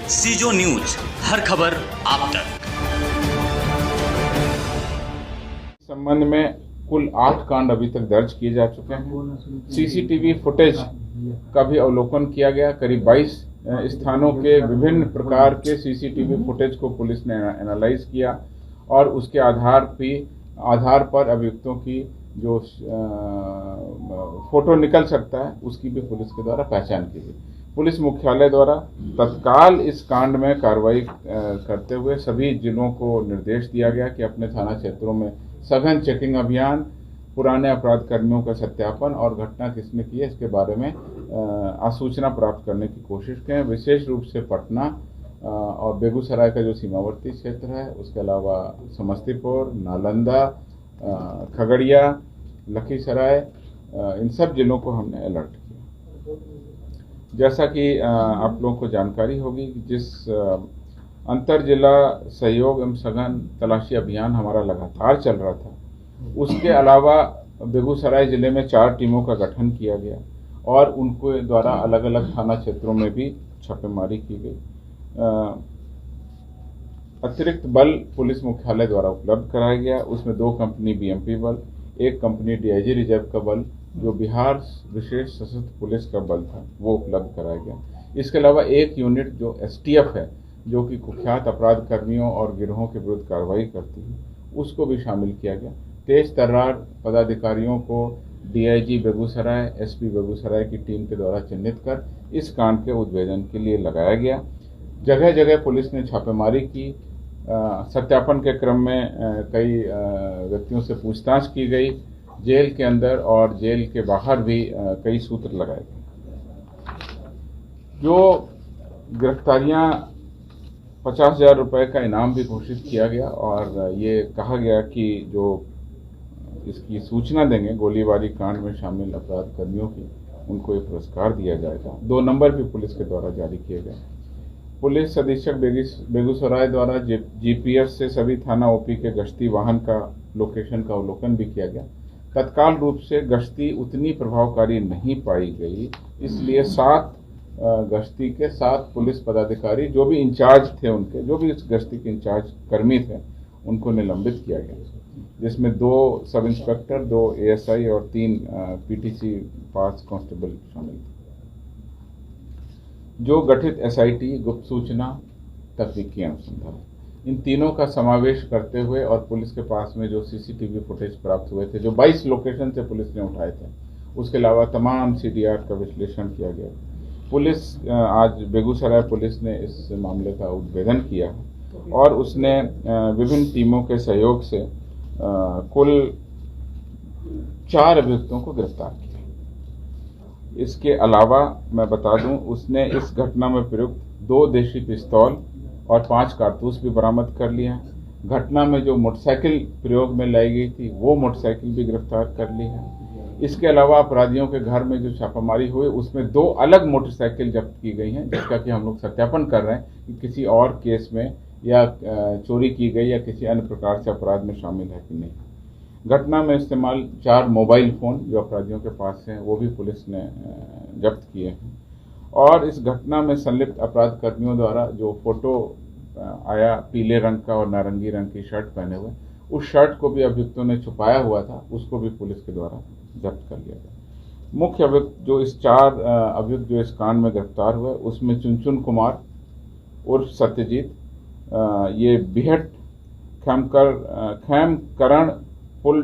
सीजो news, हर खबर आप तक। संबंध में कुल 8 कांड अभी तक दर्ज किए जा चुके हैं। सीसीटीवी फुटेज का भी अवलोकन किया गया। करीब 22 स्थानों के विभिन्न प्रकार के सीसीटीवी फुटेज को पुलिस ने एनालाइज किया और उसके आधार पर अभियुक्तों की जो फोटो निकल सकता है उसकी भी पुलिस के द्वारा पहचान की गई। पुलिस मुख्यालय द्वारा तत्काल इस कांड में कार्रवाई करते हुए सभी जिलों को निर्देश दिया गया कि अपने थाना क्षेत्रों में सघन चेकिंग अभियान, पुराने अपराध कर्मियों का सत्यापन और घटना किसने की है इसके बारे में आसूचना प्राप्त करने की कोशिश करें। विशेष रूप से पटना और बेगूसराय का जो सीमावर्ती क्षेत्र है, उसके अलावा समस्तीपुर, नालंदा, खगड़िया, लखीसराय, इन सब जिलों को हमने अलर्ट किया। जैसा कि आप लोगों को जानकारी होगी कि जिस अंतर जिला सहयोग एवं सघन तलाशी अभियान हमारा लगातार चल रहा था, उसके अलावा बेगूसराय जिले में 4 टीमों का गठन किया गया और उनको द्वारा अलग अलग थाना क्षेत्रों में भी छापेमारी की गई। अतिरिक्त बल पुलिस मुख्यालय द्वारा उपलब्ध कराया गया। उसमें 2 कंपनी बीएमपी बल, 1 कंपनी डीआईजी रिजर्व का बल, जो बिहार विशेष सशस्त्र पुलिस का बल था, वो उपलब्ध कराया गया। इसके अलावा 1 यूनिट जो एसटीएफ है, जो कि कुख्यात अपराध कर्मियों और गिरोहों के विरुद्ध कार्रवाई करती है, उसको भी शामिल किया गया। तेज तर्रार पदाधिकारियों को डीआईजी बेगूसराय, एसपी बेगूसराय की टीम के द्वारा चिन्हित कर इस कांड के उद्भेदन के लिए लगाया गया। जगह जगह पुलिस ने छापेमारी की। सत्यापन के क्रम में कई व्यक्तियों से पूछताछ की गई। जेल के अंदर और जेल के बाहर भी कई सूत्र लगाए गए। जो गिरफ्तारियां 50,000 रुपए का इनाम भी घोषित किया गया और ये कहा गया कि जो इसकी सूचना देंगे गोलीबारी कांड में शामिल अपराध कर्मियों की, उनको एक पुरस्कार दिया जाएगा। 2 नंबर भी पुलिस के द्वारा जारी किए गए। पुलिस अधीक्षक बेगूसराय द्वारा जीपीएस से सभी थाना ओपी के गश्ती वाहन का लोकेशन का अवलोकन भी किया गया। तत्काल रूप से गश्ती उतनी प्रभावकारी नहीं पाई गई, इसलिए 7 गश्ती के 7 पुलिस पदाधिकारी जो भी इंचार्ज थे, उनके जो भी इस गश्ती के इंचार्ज कर्मी थे, उनको निलंबित किया गया, जिसमें 2 सब इंस्पेक्टर, 2 एएसआई और 3 पीटीसी पास कांस्टेबल शामिल थे। जो गठित एसआईटी, गुप्त सूचना, तकनीकी अनुसंधान, इन तीनों का समावेश करते हुए और पुलिस के पास में जो सीसीटीवी फुटेज प्राप्त हुए थे, जो 22 लोकेशन से पुलिस ने उठाए थे, उसके अलावा तमाम सीडीआर का विश्लेषण किया गया। पुलिस आज बेगूसराय पुलिस ने इस मामले का उद्भेदन किया और उसने विभिन्न टीमों के सहयोग से कुल 4 अभियुक्तों को गिरफ्तार किया। इसके अलावा मैं बता दूं, उसने इस घटना में प्रयुक्त 2 देशी पिस्तौल और 5 कारतूस भी बरामद कर लिए हैं। घटना में जो मोटरसाइकिल प्रयोग में लाई गई थी, वो मोटरसाइकिल भी गिरफ्तार कर ली है। इसके अलावा अपराधियों के घर में जो छापामारी हुई, उसमें 2 अलग मोटरसाइकिल जब्त की गई हैं, जिसका कि हम लोग सत्यापन कर रहे हैं कि किसी और केस में या चोरी की गई या किसी अन्य प्रकार से अपराध में शामिल है कि नहीं। घटना में इस्तेमाल 4 मोबाइल फोन जो अपराधियों के पास हैं, वो भी पुलिस ने जब्त किए हैं। और इस घटना में संलिप्त अपराध कर्मियों द्वारा जो फोटो आया पीले रंग का और नारंगी रंग की शर्ट पहने हुए, उस शर्ट को भी अभियुक्तों ने छुपाया हुआ था, उसको भी पुलिस के द्वारा जब्त कर लिया गया। मुख्य अभियुक्त जो इस 4 अभियुक्त जो इस कांड में गिरफ्तार हुए, उसमें चुनचुन कुमार उर्फ सत्यजीत, ये बिहट खैमकरण पुल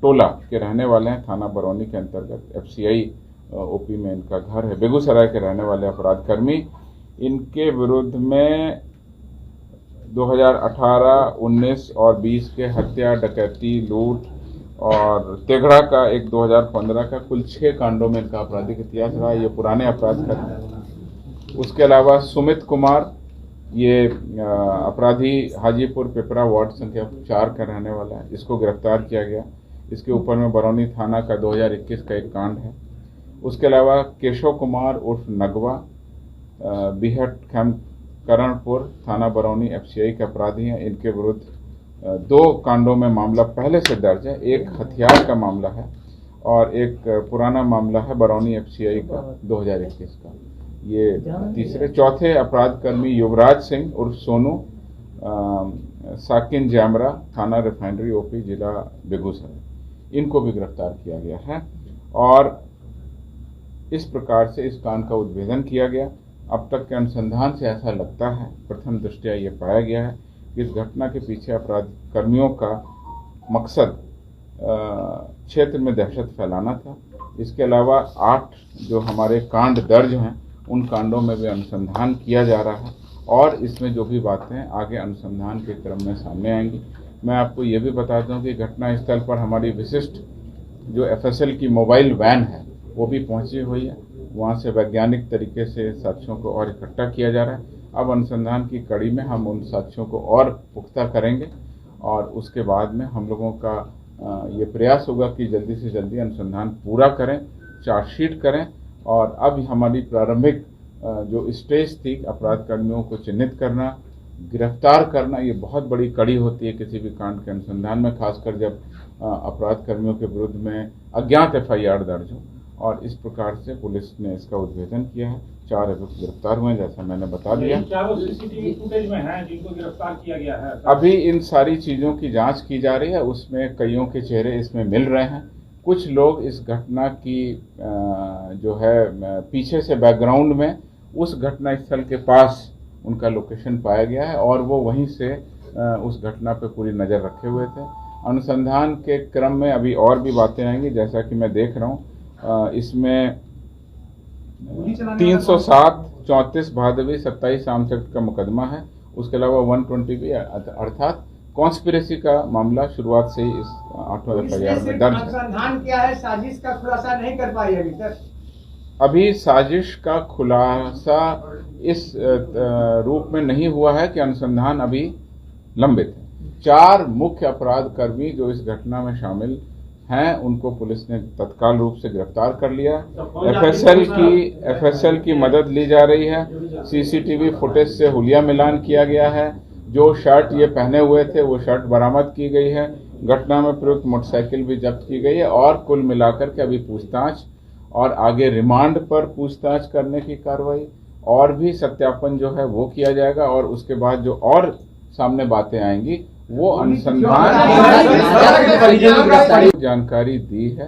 टोला के रहने वाले हैं, थाना बरौनी के अंतर्गत एफसीआई ओपी में इनका घर है। बेगूसराय के रहने वाले अपराध कर्मी, इनके विरुद्ध में 2018, 19 और 20 के हत्या, डकैती, लूट और तेघड़ा का एक 2015 का कुल 6 कांडों में इनका आपराधिक इतिहास रहा। ये पुराने अपराध कर्मी। उसके अलावा सुमित कुमार, ये अपराधी हाजीपुर पिपरा वार्ड संख्या 4 का रहने वाला है, इसको गिरफ्तार किया गया। इसके ऊपर में बरौनी थाना का 2021 का एक कांड है। उसके अलावा केशव कुमार उर्फ नगवा, बिहट करणपुर थाना बरौनी एफसीआई के अपराधी हैं। इनके विरुद्ध 2 कांडों में मामला पहले से दर्ज है। एक हथियार का मामला है और एक पुराना मामला है बरौनी एफसीआई का 2021 का। ये चौथे अपराध कर्मी युवराज सिंह उर्फ सोनू, साकिन जैमरा, थाना रिफाइनरी ओपी, जिला बेगूसराय, इनको भी गिरफ्तार किया गया है। और इस प्रकार से इस कांड का उद्भेदन किया गया। अब तक के अनुसंधान से ऐसा लगता है, प्रथम दृष्टया ये पाया गया है कि इस घटना के पीछे अपराध कर्मियों का मकसद क्षेत्र में दहशत फैलाना था। इसके अलावा 8 जो हमारे कांड दर्ज हैं, उन कांडों में भी अनुसंधान किया जा रहा है और इसमें जो भी बातें आगे अनुसंधान के क्रम में सामने आएंगी। मैं आपको ये भी बता दूं कि घटनास्थल पर हमारी विशिष्ट जो FSL की मोबाइल वैन है वो भी पहुंची हुई है। वहां से वैज्ञानिक तरीके से साक्ष्यों को और इकट्ठा किया जा रहा है। अब अनुसंधान की कड़ी में हम उन साक्ष्यों को और पुख्ता करेंगे और उसके बाद में हम लोगों का ये प्रयास होगा कि जल्दी से जल्दी अनुसंधान पूरा करें, चार्जशीट करें। और अब हमारी प्रारंभिक जो स्टेज थी अपराध कर्मियों को चिन्हित करना, गिरफ्तार करना, ये बहुत बड़ी कड़ी होती है किसी भी कांड के अनुसंधान में, खासकर जब अपराध कर्मियों के विरुद्ध में अज्ञात FIR दर्ज हो। और इस प्रकार से पुलिस ने इसका उद्भेदन किया है। 4 अभियुक्त गिरफ्तार हुए, जैसा मैंने बता दिया। चारों CCTV फुटेज में हैं जिनको गिरफ्तार किया गया है। अभी इन सारी चीजों की जांच की जा रही है, उसमें कईयों के चेहरे इसमें मिल रहे हैं। कुछ लोग इस घटना की जो है पीछे से बैकग्राउंड में उस घटना स्थल के पास उनका लोकेशन पाया गया है और वो वहीं से उस घटना पे पूरी नज़र रखे हुए थे। अनुसंधान के क्रम में अभी और भी बातें आएंगी, जैसा कि मैं देख रहा हूँ इसमें 307, 34 भादवी, 27 आर्म्स एक्ट का मुकदमा है। उसके अलावा 120 भी अर्थात कॉन्स्पिरेसी का मामला शुरुआत से ही इस 8वें FIR में दर्ज है। अनुसंधान किया है, साजिश का खुलासा नहीं कर पाई अभी तक। अभी साजिश का खुलासा इस रूप में नहीं हुआ है कि अनुसंधान अभी लंबित है। 4 मुख्य अपराध कर्मी जो इस घटना में शामिल हैं उनको पुलिस ने तत्काल रूप से गिरफ्तार कर लिया। FSL की मदद ली जा रही है। CCTV फुटेज से हुलिया मिलान किया गया है। जो शर्ट ये पहने हुए थे वो शर्ट बरामद की गई है। घटना में प्रयुक्त मोटरसाइकिल भी जब्त की गई है और कुल मिलाकर के अभी पूछताछ और आगे रिमांड पर पूछताछ करने की कार्रवाई और भी सत्यापन जो है वो किया जाएगा। और उसके बाद जो और सामने बातें आएंगी वो अनुसंधान जानकारी दी है।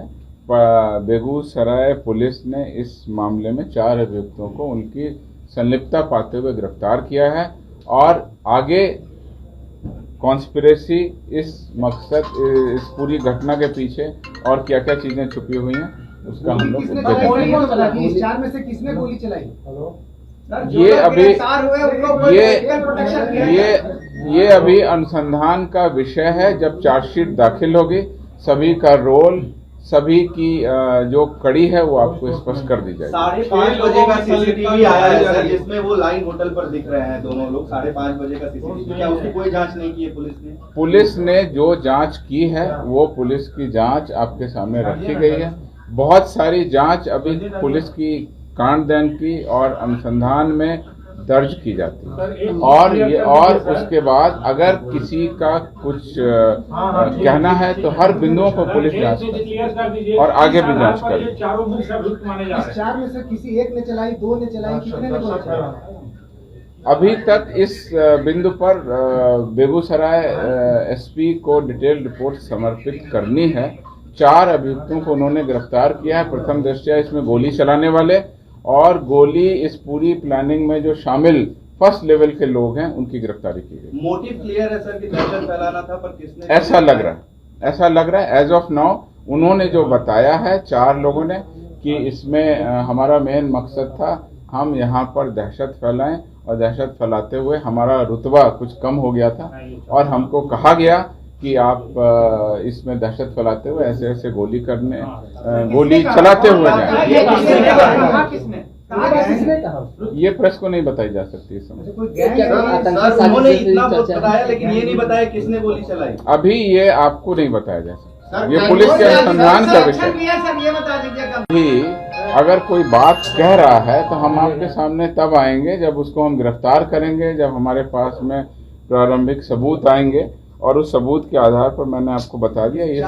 बेगूसराय पुलिस ने इस मामले में 4 अभियुक्तों को उनकी संलिप्तता पाते हुए गिरफ्तार किया है और आगे कॉन्स्पिरेसी, इस मकसद, इस पूरी घटना के पीछे और क्या क्या चीजें छुपी हुई हैं उसका हम लोग इस 4 में से किसने गोली चलाई? ये अभी ये अभी अनुसंधान का विषय है। जब चार्जशीट दाखिल होगी सभी का रोल, सभी की जो कड़ी है वो आपको स्पष्ट कर दी जाएगी। 5:30 बजे का CCTV आया है सर, जिसमें वो लाइन होटल पर दिख रहे हैं दोनों लोग। 5:30 बजे का CCTV, क्या उसकी कोई जांच नहीं की है पुलिस ने? पुलिस ने जो जांच की है वो पुलिस की जांच आपके सामने रखी गई है। बहुत सारी जांच अभी पुलिस की कांडदन की और अनुसंधान में दर्ज की जाती है और उसके बाद अगर किसी का कुछ कहना है तो हर बिंदुओं पर पुलिस जांच करे और आगे भी जांच करे। 4 में से किसी एक ने चलाई, 2 ने चलाई, कितने ने चलाई? अभी तक इस बिंदु पर बेगूसराय SP को डिटेल रिपोर्ट समर्पित करनी है। 4 अभियुक्तों को उन्होंने गिरफ्तार किया है। प्रथम दृष्टया इसमें गोली चलाने वाले और गोली इस पूरी प्लानिंग में जो शामिल फर्स्ट लेवल के लोग हैं उनकी गिरफ्तारी की गई। मोटिव क्लियर है सर कि दहशत फैलाना था, पर किसने? ऐसा लग रहा है एज ऑफ नाउ। उन्होंने जो बताया है 4 लोगों ने कि इसमें हमारा मेन मकसद था हम यहाँ पर दहशत फैलाएं और दहशत फैलाते हुए हमारा रुतबा कुछ कम हो गया था और हमको कहा गया कि आप इसमें दहशत फैलाते हुए ऐसे ऐसे गोली चलाते हुए जाए। ये प्रेस को नहीं बताई जा सकती इस समय। उन्होंने इतना बताया लेकिन ये नहीं बताया किसने गोली चलाई। अभी ये आपको नहीं बताया जा सकता, ये पुलिस के अनुसंधान का विषय। अभी अगर कोई बात कह रहा है तो हम आपके सामने तब आएंगे जब उसको हम गिरफ्तार करेंगे, जब हमारे पास में प्रारंभिक सबूत आएंगे और उस सबूत के आधार पर मैंने आपको बता दिया ये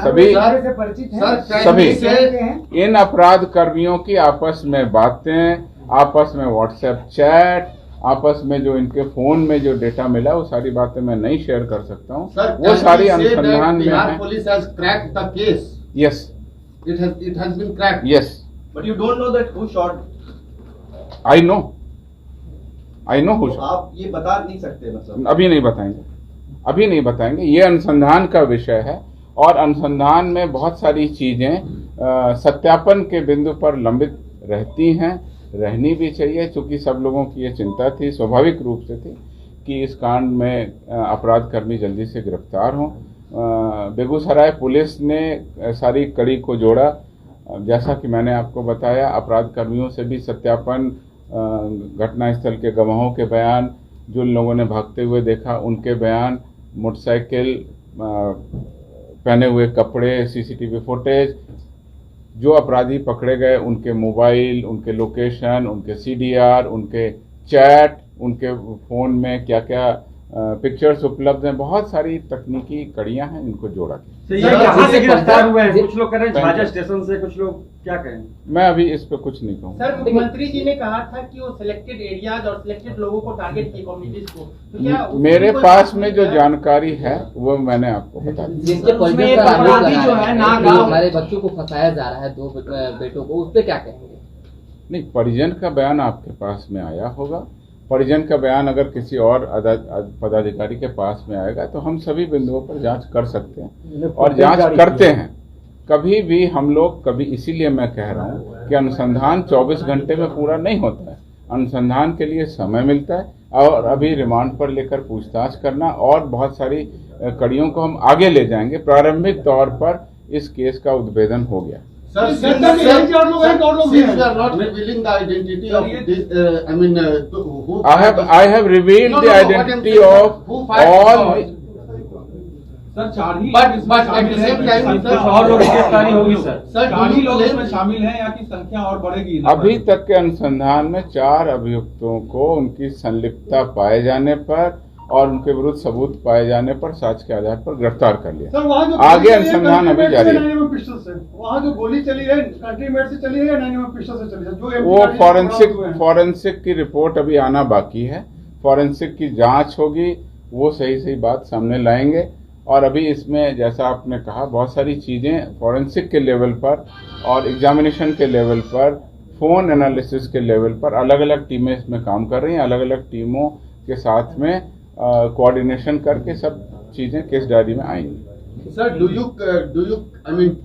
सभी इन अपराध कर्मियों की आपस में बातें, आपस में व्हाट्सएप चैट, आपस में जो इनके फोन में जो डेटा मिला, वो सारी बातें मैं नहीं शेयर कर सकता हूँ। वो सारी अनुसंधान में है। Police has cracked the case. Yes, It has been cracked. Yes, But you don't know that who shot. I know who. आप ये बता नहीं सकते मतलब। अभी नहीं बताएंगे, ये अनुसंधान का विषय है और अनुसंधान में बहुत सारी चीजें सत्यापन के बिंदु पर लंबित रहती हैं, रहनी भी चाहिए, क्योंकि सब लोगों की ये चिंता थी, स्वाभाविक रूप से थी कि इस कांड में अपराधकर्मी जल्दी से गिरफ्तार हों। बेगूसराय पुलिस ने सारी कड़ी को जोड़ा, जैसा कि मैंने आपको बताया, अपराधकर्मियों से भी सत्यापन, घटनास्थल के गवाहों के बयान, जो लोगों ने भागते हुए देखा उनके बयान, मोटरसाइकिल, पहने हुए कपड़े, सीसीटीवी फुटेज, जो अपराधी पकड़े गए उनके मोबाइल, उनके लोकेशन, उनके सीडीआर, उनके चैट, उनके फोन में क्या क्या पिक्चर्स उपलब्ध हैं, बहुत सारी तकनीकी कड़ियां हैं, इनको जोड़ा गया। ये कहां से गिरफ्तार हुए हैं? कुछ लोग कह रहे हैं झाझा स्टेशन से, कुछ लोग क्या कहें? मैं अभी इस पे कुछ नहीं कहूँगा। सर, मुख्यमंत्री जी ने कहा था कि वो सिलेक्टेड एरियाज और सिलेक्टेड लोगों को टारगेट किए, कम्युनिटीज को, तो क्या मेरे पास में जो जानकारी है वो मैंने आपको बता दी। जिनके परिजन का अपराधी जो है ना, हमारे बच्चों को फंसाया जा रहा है, 2 बेटों को, उस पे क्या कहेंगे? नहीं, परिजन का बयान आपके पास में आया होगा। परिजन का बयान अगर किसी और पदाधिकारी के पास में आएगा तो हम सभी बिंदुओं पर जांच कर सकते हैं और जांच करते हैं। कभी भी हम लोग, कभी, इसीलिए मैं कह रहा हूं कि अनुसंधान 24 घंटे में पूरा नहीं होता है। अनुसंधान के लिए समय मिलता है और अभी रिमांड पर लेकर पूछताछ करना और बहुत सारी कड़ियों को हम आगे ले जाएंगे। प्रारंभिक तौर पर इस केस का उद्भेदन हो गया। Sir, since we are not revealing the identity of this, who I have revealed the identity of all. Sir, 4 he But at the same time, कुछ और लोग गिरफ्तारी होगी सर। Sir, 4 ही लोग इसमें शामिल हैं या कि संख्या और बढ़ेगी? अभी तक के अनुसंधान में 4 अभियुक्तों को उनकी संलिप्तता पाए जाने पर और उनके विरुद्ध सबूत पाए जाने पर साक्ष्य के आधार पर गिरफ्तार कर लिया। आगे अनुसंधान अभी जारी है। वहाँ जो गोली चली है कंट्री मेड से चली है या 9mm पिस्टल से चली है? जो वो फॉरेंसिक की रिपोर्ट अभी आना बाकी है। फॉरेंसिक की जांच होगी, वो सही बात सामने लाएंगे। और अभी इसमें जैसा आपने कहा, बहुत सारी चीजें फॉरेंसिक के लेवल पर और एग्जामिनेशन के लेवल पर, फोन एनालिसिस के लेवल पर अलग अलग टीमें इसमें काम कर रही हैं। अलग अलग टीमों के साथ में कोऑर्डिनेशन करके सब चीजें केस डायरी में आएंगी। Sir, do you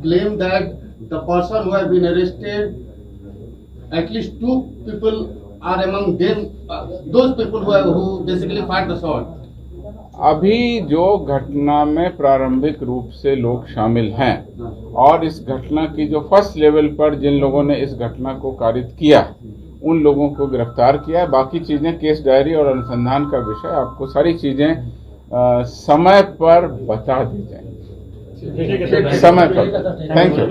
claim that the person who have been arrested, at least 2 people are among them, those people who basically fired the shot? अभी जो घटना में प्रारंभिक रूप से लोग शामिल हैं और इस घटना की जो फर्स्ट लेवल पर जिन लोगों ने इस घटना को कारित किया, उन लोगों को गिरफ्तार किया है। बाकी चीजें केस डायरी और अनुसंधान का विषय, आपको सारी चीजें समय पर बता दी जाएंगी, समय पर। Thank you.